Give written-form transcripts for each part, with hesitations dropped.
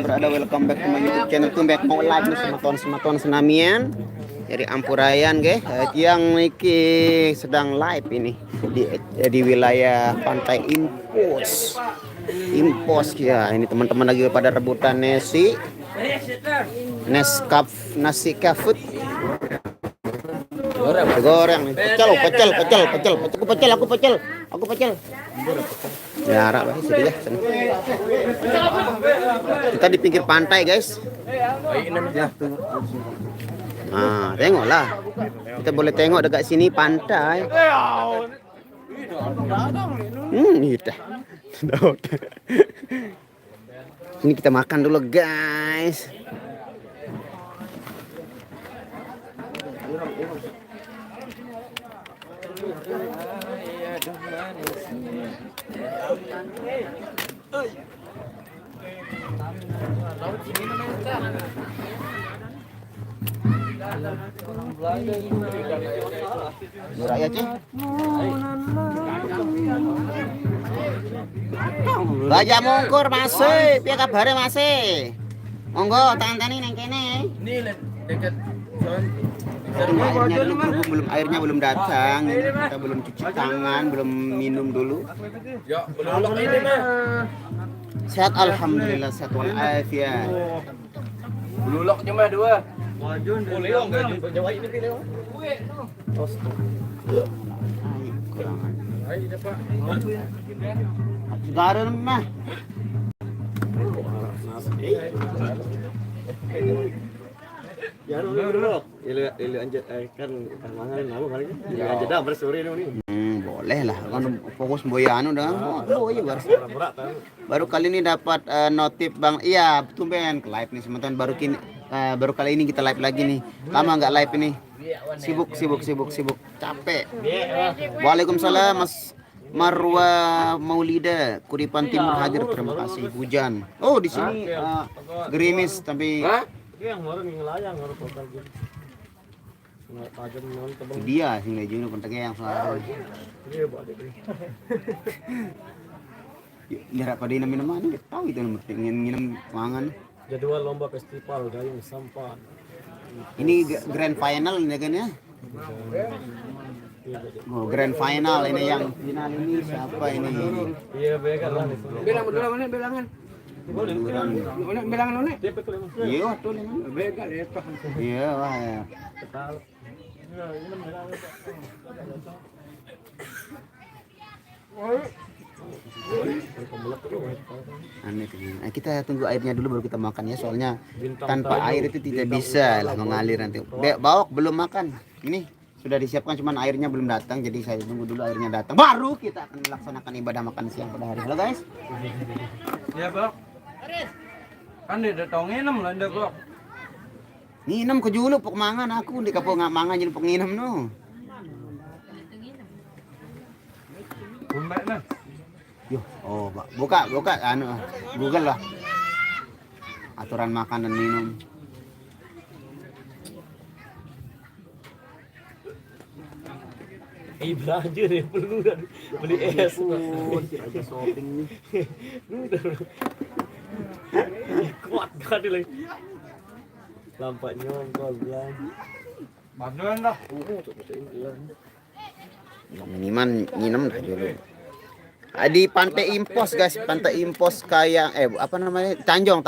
Berada welcome back to my YouTube channel. Tumbek mau live nih sematon senamian dari Ampurayan yang niki sedang live ini di wilayah Pantai Impos ya. Ini teman-teman lagi pada rebutan nasi kafut goreng pecel aku pecel ya harap sedih ya. Kita di pinggir pantai guys. Nah tengoklah, kita boleh tengok dekat sini pantai. Ini kita makan dulu guys. Gajah mungkur masih, piye kabare masih? Monggo tanteni nang kene. Ini dekat airnya belum datang. Kita belum cuci tangan, belum minum dulu. Ya, belum ini mah. Sehat alhamdulillah, sehat walafiat. Bululok cuma 2. Wajun boleh enggak jumpa Jawa ini pilih. Ayo dapat. Garan mah. Ya dulu. Ilu anjat kan mangan aku kali ini. Ya anjat dah bersore ini. Boleh lah kan fokus boyanu dah. Boy baru kali ini dapat notif Bang. Iya, tumben ke live nih sementara baru kali ini kita live lagi nih. Lama enggak live ini. Sibuk capek. Waalaikumsalam Mas Marwa Maulida Kuripan Timur hadir, terima kasih. Hujan. Oh, di sini gerimis tapi dia sing lejune kontaknya yang soal. Jarak pada minum mana tahu itu nomor ingin mangan. Jadwal lomba festival Dayung Sampan. Ini grand final ini kan ya? Oh, grand final ini yang final ini siapa ini? Iya, begal lah. Bilangan. Iya, tuh Begal itu. iya, wah ya. Aneh tuh. Nah, kita tunggu airnya dulu baru kita makan ya, soalnya tanpa air itu tidak bisa lah mengalir nanti. Bawok belum makan. Ini sudah disiapkan cuman airnya belum datang, jadi saya tunggu dulu airnya datang baru kita akan melaksanakan ibadah makan siang pada hari. Halo guys. Ya, Bang. Kan dia datang nginem lah ndak, Bang. Nginem ke julu pok mangan aku di kapok nggak mangan jadi pok nginem no. Bumbek nah. Yo, oh, buka anu Google lah. Aturan makan dan minum. Belanja deh, perlu beli es. Ada shopping nih. Kuat kali lagi. Lampaknya kau bilang. Bantuan dah. Minimal nginem dah dulu. Di Pantai Impos guys, Pantai Impos kayak apa namanya? Tanjong.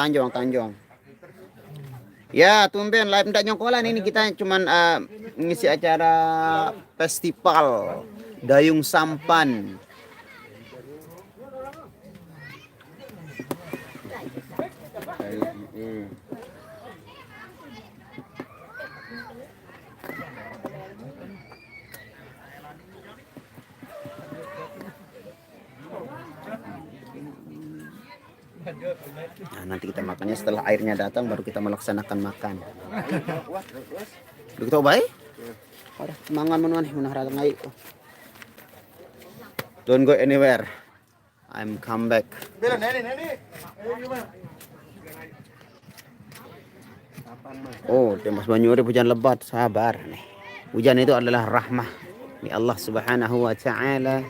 Ya, tumben live ndak nyongkolan ini kita cuman ngisi acara festival Dayung Sampan. Nah, nanti kita makannya setelah airnya datang baru kita melaksanakan makan. Begitu baik? Ada mangan menuan munah ratang air. Don't go anywhere. I'm come back. Oh, Mas Banyuri hujan lebat, sabar nih. Hujan itu adalah rahmah dari Allah Subhanahu wa taala.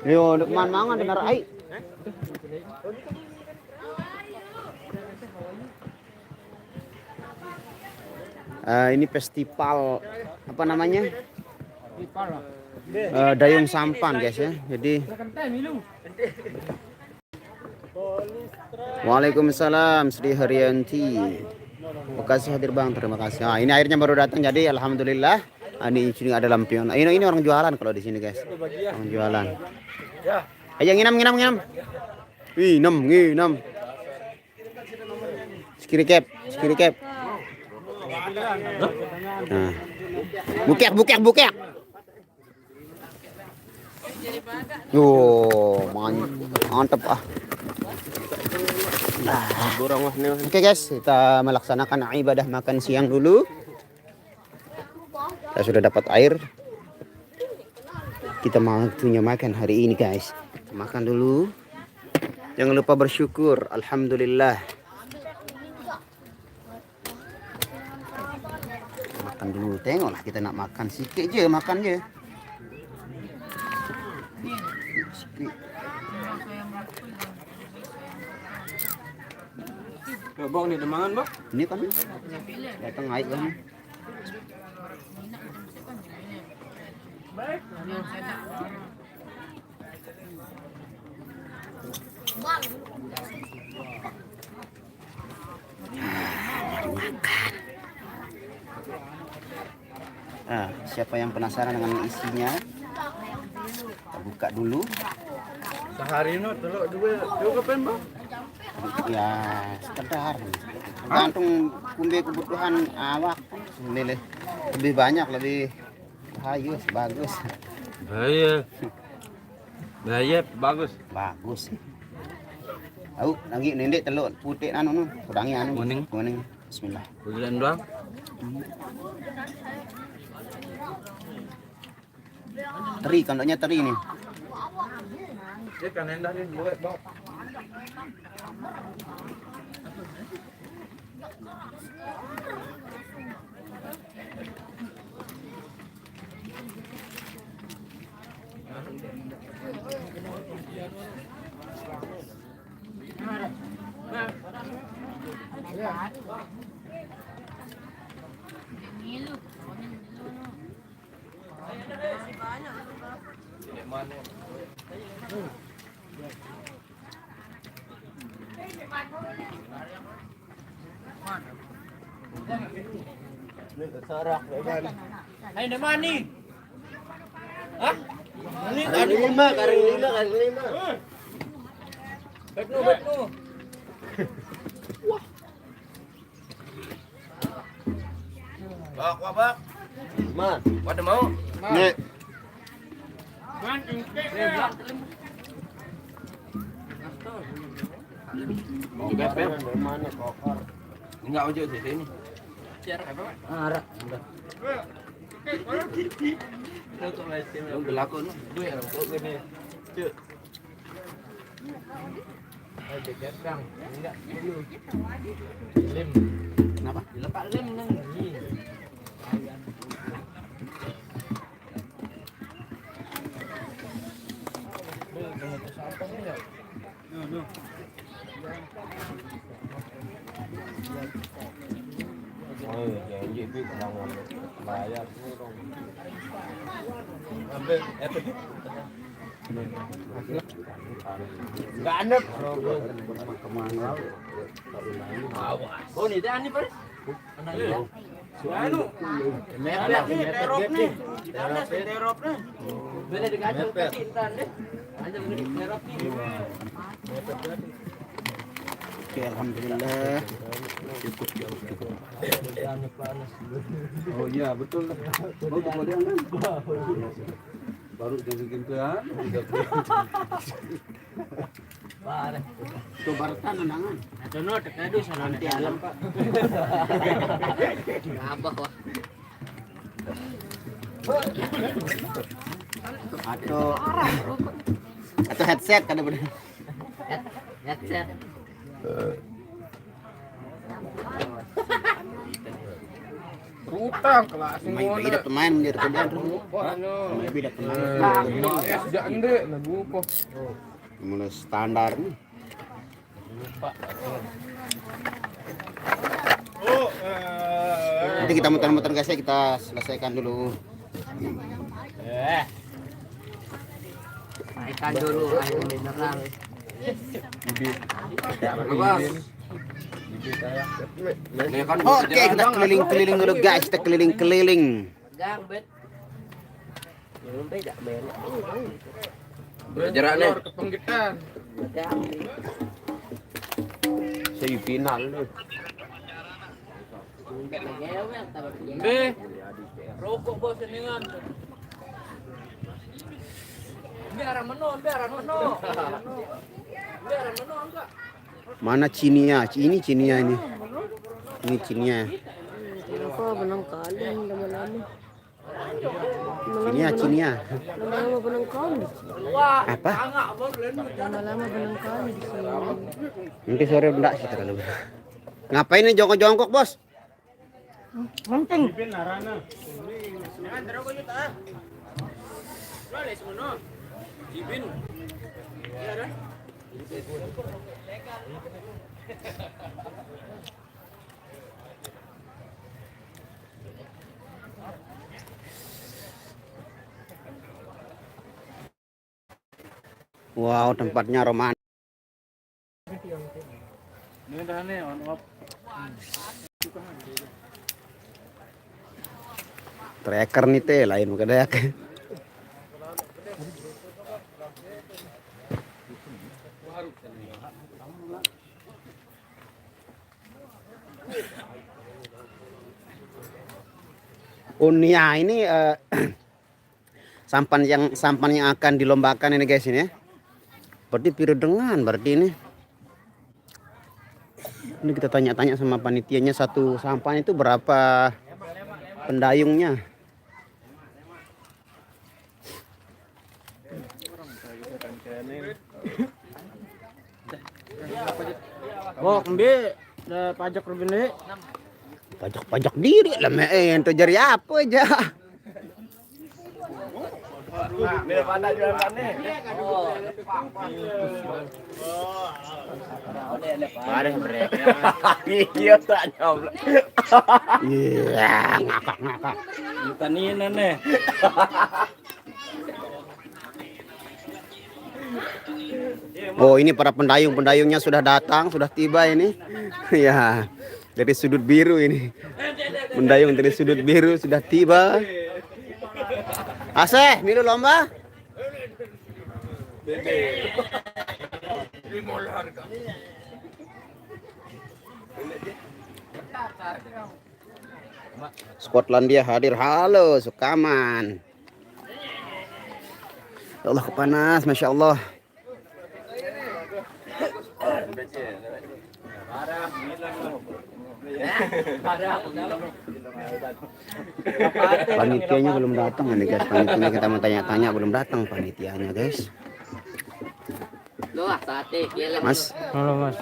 Yo, dek mangan benar ai. Ini festival apa namanya? Dayung Sampan guys ya. Jadi Waalaikumsalam Sri Haryanti. Makasih hadir Bang, terima kasih. Nah, ini airnya baru datang jadi alhamdulillah. Ini sini ada lampion. Ini orang jualan kalau di sini guys. Orang jualan. Ayo nginam. Nginam. Sekiri cap. Nah. Bukek. Mantap ah. Oke guys, kita melaksanakan ibadah makan siang dulu. Kita sudah dapat air. Kita waktunya makan hari ini guys. Kita makan dulu. Jangan lupa bersyukur. Alhamdulillah. Makan dulu. Tengoklah kita nak makan sikit je, makan je. Sikit. Bang ni demangan bang. Ini kan datang air kan. Siapa yang penasaran dengan isinya? Kita buka dulu. Sehari ini telur dua kapan bang? Ya sekedar tergantung kebutuhan awak. Lebih banyak lebih bagus. Bagus. Tahu lagi nendek telur putih anu kurangi kuning. Bismillah. Bulan doang. Teri kandangnya teri nih. Dia kan endah ni buat bang. Ay naman ni. Hah? Karing lima. Bet no. Bak. Man, Pada mau? nih. Enggak ojek di sini. Arah. Yang berlakon. Duit untuk gini. Cuk. Ada gedang. Enggak dulu. Lem. Kenapa? Dilepak lem nang ni. Oh, janji bi tenang bayar ni dong. Ambil enggak ada. Kemana? Oh, ni dah ni Paris. Anu. Mepet ni terop ni. Terop ni. Boleh digajung kaki entar deh. Aja begini terop ni. Oke, alhamdulillah. Cukup. Oh iya betul. Baru kemudian kan. Baru bikin kan. Parah. Itu baratan undangan. Adono tekadu nanti alam Pak. Ngabah wah. Atau headset kada bener. Berutang kelas May bidat pemain menjadi kerjaan terus. May bidat pemain. Sejak ende lagu kok. Mulai standar nih. Nanti kita muter-muter guys ya, kita selesaikan dulu. Ikan dulu air mineral. Oke, kita keliling-keliling dulu guys, kita keliling-keliling. Gang bet. Belum beda ben. Jarak nih kepenggitan. Gang. Semifinal nih. Be. Rokok bos seningan. Biar menon enggak? Mana Cinia? Ini Cinia ini. Ini Cinia. Apa benang kali lama-lama. Cinia. Lama-lama benang kali. Apa? Lama-lama benang kali di sini. Nanti sore enggak sih terlalu. Ngapain nih jongkok-jongkok, Bos? Penting. Wow, tempatnya romantis. Ini dah nih on off. Tracker nih teh lain bukan dayak. Unia ini sampan yang akan dilombakan ini guys ini ya. Berarti piredengan berarti ini. Ini kita tanya-tanya sama panitianya, satu sampan itu berapa pendayungnya. Oh, kembe pajak rubine. Pajak diri lah ente jari apa aja. Nih pada jualan nih. Bareng mereka. Iya tak nyoblok. Iya, ngakak. Tanian nih. Oh, ini para pendayungnya sudah datang, sudah tiba ini. Ya, dari sudut biru ini. Pendayung dari sudut biru sudah tiba. Aseh, milu lomba? Skotlandia hadir. Halo, Sukaman. Ya Allah, kepanas, Masya Allah. Panitianya belum datang nih guys. Panitianya kita mau tanya-tanya belum datang panitianya guys. Lu sate kieu. Mas, Halo Mas.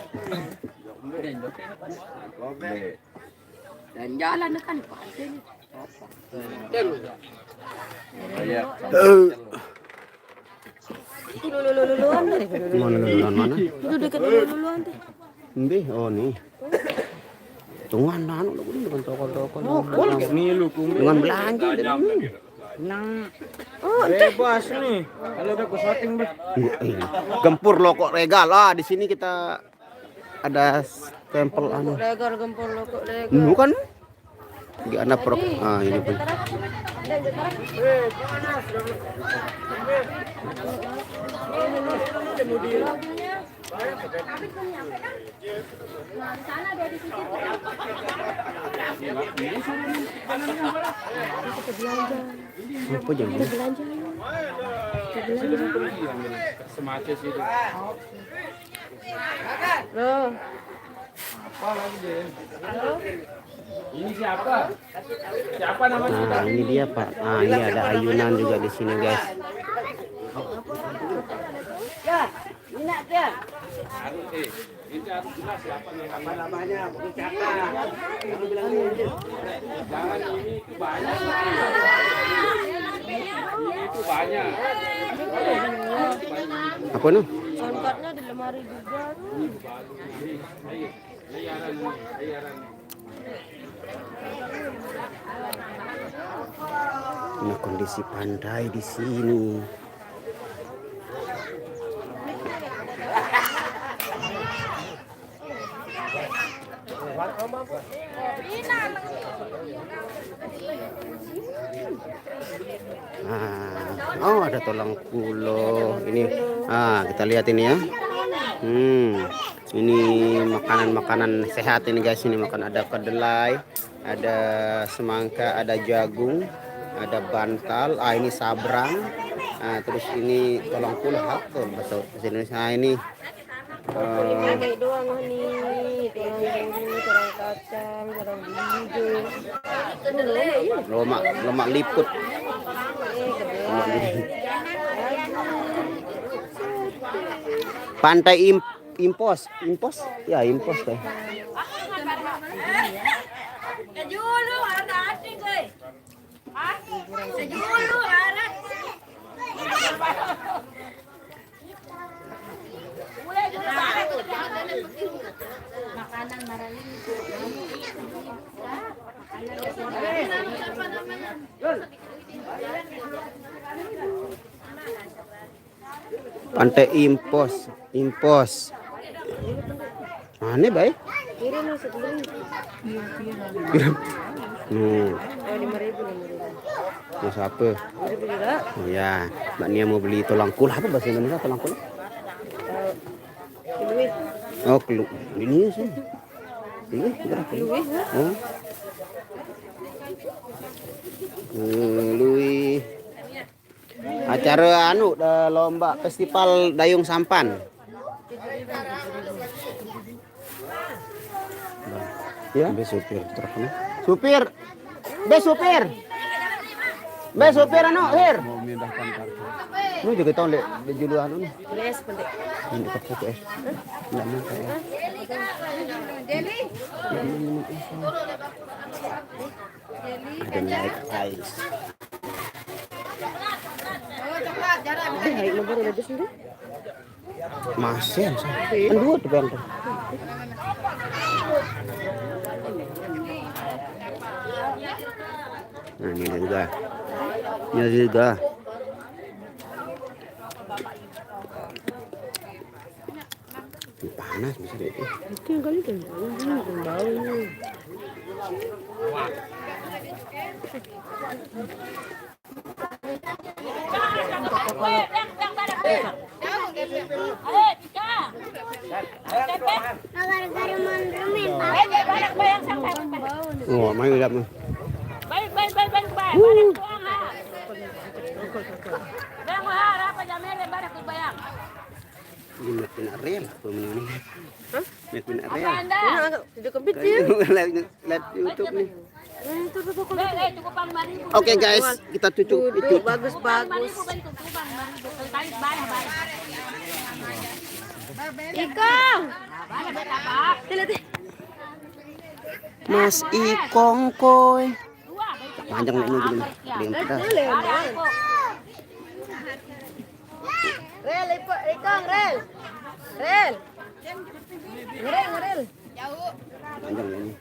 Dan jalan kan pantai. Luluan deh. mana duluan mana? Itu dekat luluan deh. Ini, oh nih. Tungan anu dengan toko-toko. Nih lu Dengan belanja dan ini. bebas nih. Kalau udah ku shooting deh. Gempur lo kok regal lah. Di sini kita ada stempel anu. Legar gempur lo kok legar. Bukan? Di anak pro. Ah, ini pun. Apa jangan? Semacam sih. Loh. Apa lagi deh? Ini siapa? Siapa namanya? Nah, ini dia Pak. Ah, ini ada ayunan juga di sini guys. Ya, enak dia. Ini harus jelas siapa Apa namanya? Bukan cakap. Kamu bilang ini. jangan ini itu banyak. Itu banyak. Apa nih? Soundcardnya di lemari juga. Ayaran. Ini kondisi pantai di sini. Oh ada tulang pulo ini. Kita lihat ini ya. Ini makanan-makanan sehat ini guys. Ini makan ada kedelai, ada semangka, ada jagung, ada bantal. Ini sabrang. Terus ini tulang pulo tuh bahasa Indonesia ini. Pakai doang nih, tulang kacang, tulang hijau. Lemak liput. Pantai Impos ya Impos teh. Makanan marali. Pantai Impos. Mana baik? Kirim nih sebelum. Oh, 5.000. mas apa? 5.000 juga. Oh ya, Mbak Nia mau beli tulang kul. Apa bahasa Indonesia tulang kul? Kiluih. Oh, ini sih. Ini berapa? Kiluih. Oh. Lui. Acara lomba festival dayung sampan. Ya, be supir truk nih. Supir. Be supir here. Mau memindahkan kartu. Lu juga tahu deh di juluan nih. Les pendek. Ini dekat foto es. Enggak mau saya. Ada naik ice. Naik nomor udah sendiri. Masih, kan dua tuh bang. Nah ini juga. Panas bisa deh. Itu yang kali kan bau. Oh, main lihat nih. Baik. Ini real apa ini? Hah? Real. Sudah kecil. Lihat YouTube nih. Itu Oke guys, kita tutup. bagus. Ikong. Mas Ikong koy. Panjang nih ini gini. Pedas. Rel, Ikong, rel. Ngerel. Panjang ini.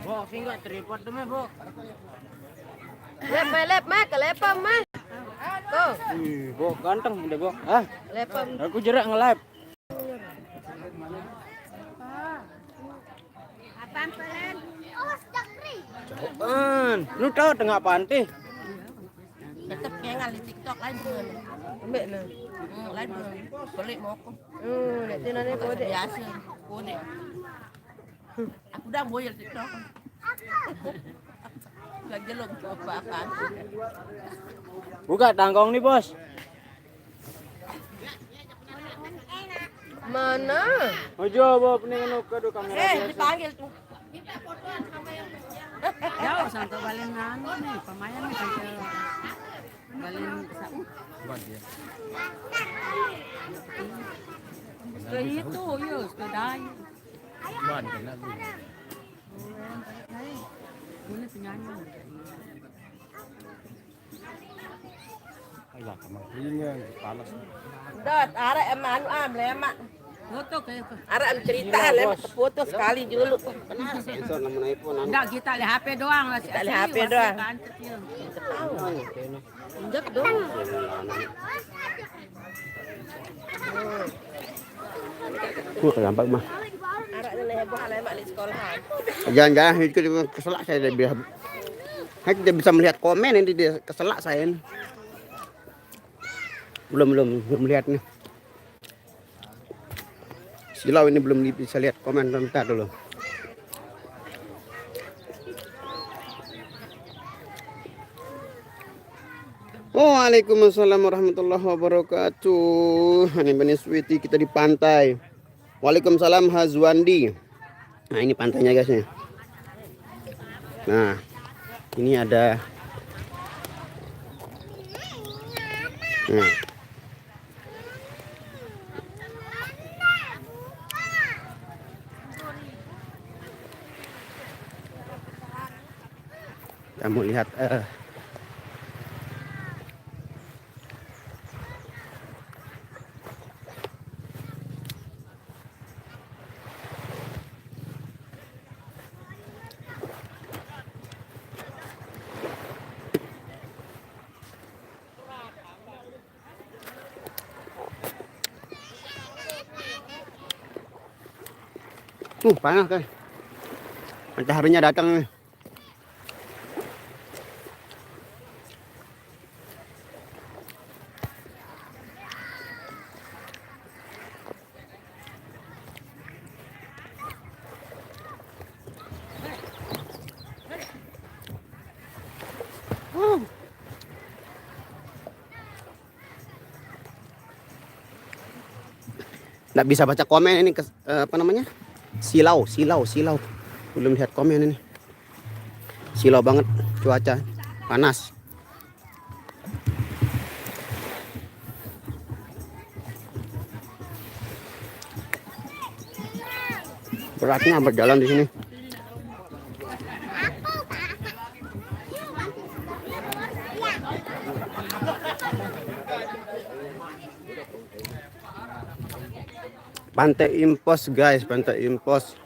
Bo, singgah tripod tuh, Bo. Lep, lepam, mah. Kok, Bo, ganteng udah, Bo. lepam. Aku jerak nge-live. Lu tahu tengah pantai? Tetep kengal di TikTok lain bener. Ambek nah. Lain bener. Pelik mau aku. Nek tinane kode. Biasa. Kode. Aku udah boyel TikTok. Lagi lo apa-apaan. Buka tangkong nih, Bos. Mana? Ojo, Bo, pening ke kamera. Dipanggil tuh. Jauh santo balen nih, pemayan nih kan balen sa Ke itu ya, ke daya. Boleh penyanyi. Dot, arek emak anu lemak. Foto kayak apa? Arek anu cerita lemak foto sekali dulu. Sensor namun iPhone. Enggak, kita lihat HP doang lah. Kita lihat HP doang. Injak dong. Gampang mah. Arek anu heboh lemak di sekolahan. Jangan-jangan itu keselak saya dia. Saya tidak bisa melihat komen ini dia keselak saya ini. Belum lihat nih. Silau ini belum bisa lihat komen, bentar dulu. Waalaikumsalam warahmatullahi wabarakatuh. Ini Bani Sweety, kita di pantai. Waalaikumsalam Hazwandi. Nah ini pantainya guys nih. Nah ini ada. Nah. Kita mau lihat panas kan. Mataharinya datang nih. Nggak bisa baca komen ini apa namanya? Silau. Belum lihat komen ini. Silau banget cuaca, panas. Beratnya berjalan di sini. Pantai Impos guys, Pantai Impos.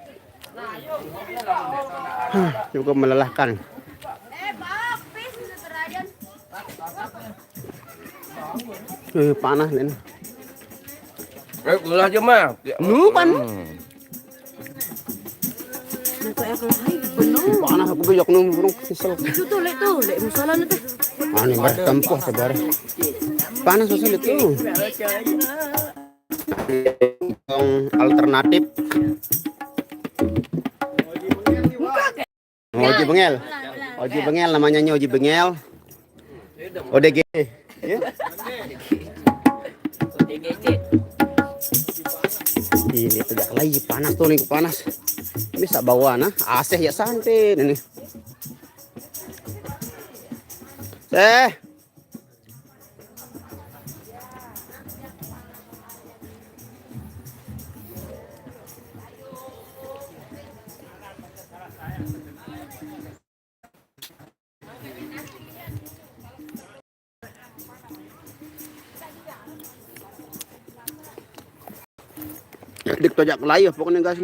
Cukup melelahkan. Panas nih. Gula aja mah. Lupan. Panas aku bejok nunggu kesel. Itu tuh, lek musola itu. Ini bertempuh sebar. Panas sekali itu. Alternatif. Oji Bengel namanya Oji Bengel. ODG. Ya. Ini tegak lagi panas tuh nih, panas. Bisa bawa nah, AC ya santai ini. Dik tojak layu pokoknya guys.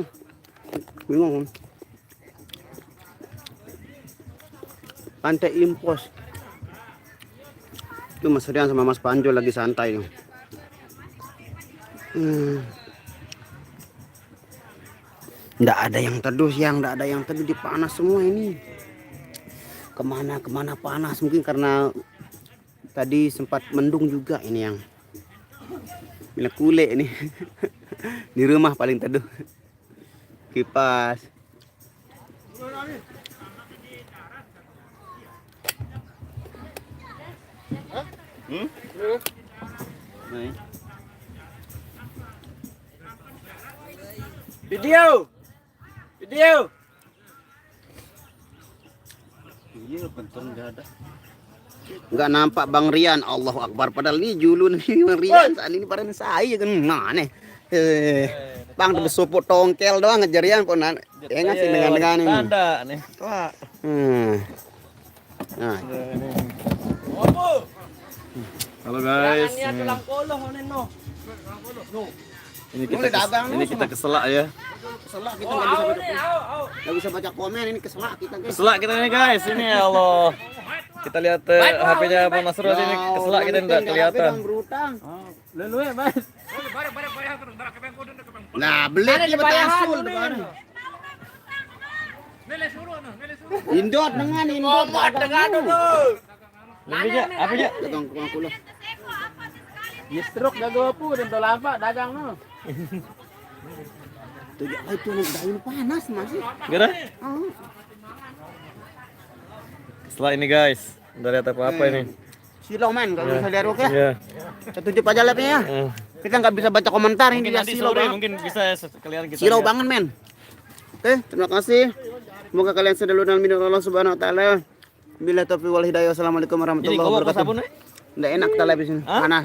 Bingung. Pantai Impos. Itu Mas Rian sama Mas Panjo lagi santai nih. Nggak ada yang teduh siang, nggak ada yang teduh, di panas semua ini. Kemana panas, mungkin karena tadi sempat mendung juga ini yang milik kule ini. Di rumah paling teduh. Kipas. Video. Iya, bentar nggak ada. Nggak nampak Bang Rian. Allahu Akbar. Padahal ini julun nih Bang Rian. Saat ini pada saya kan. Nah nih. Bang tuh suput tongkel doang ngejarian pun ngasih dengan ini. Tanda nih. Wah. Nah, Halo guys. Ini kita keselak ya. keselak kita nggak bisa baca komen ini keselak kita guys. Keselak kita nih guys. Ini ya Allah. Kita lihat HP-nya Bang Nasrul ini keselak kita enggak kelihatan. Berutang. Lalu ya, Mas. Nah, beli dia betasul depan. Indot dengan indot. Lebih aja, apa aja? Dagang ke aku lah. Ya stroke jago apa dan tolapa dagang no. Tuh itu daun panas masih. Gara? Setelah ini guys, udah lihat apa ini? Silau men, kalau bisa lihat oke. Iya. Kita tunjuk aja labnya ya. Kita nggak bisa baca komentar ini dia Nanti silau sore banget. mungkin bisa sekalian kita. Silau lihat. banget men. Oke, terima kasih. Semoga kalian sedang dalam minum Allah Subhanahu wa taala. Bila taufiq wal hidayah. Assalamualaikum Jadi warahmatullahi kau apa wabarakatuh. sabun nih? Nggak enak kita live di sini. Mana?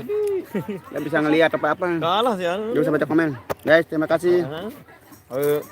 Nggak bisa ngelihat apa-apa. Kalah sih. Nggak bisa baca komen. Guys, terima kasih. Ayo.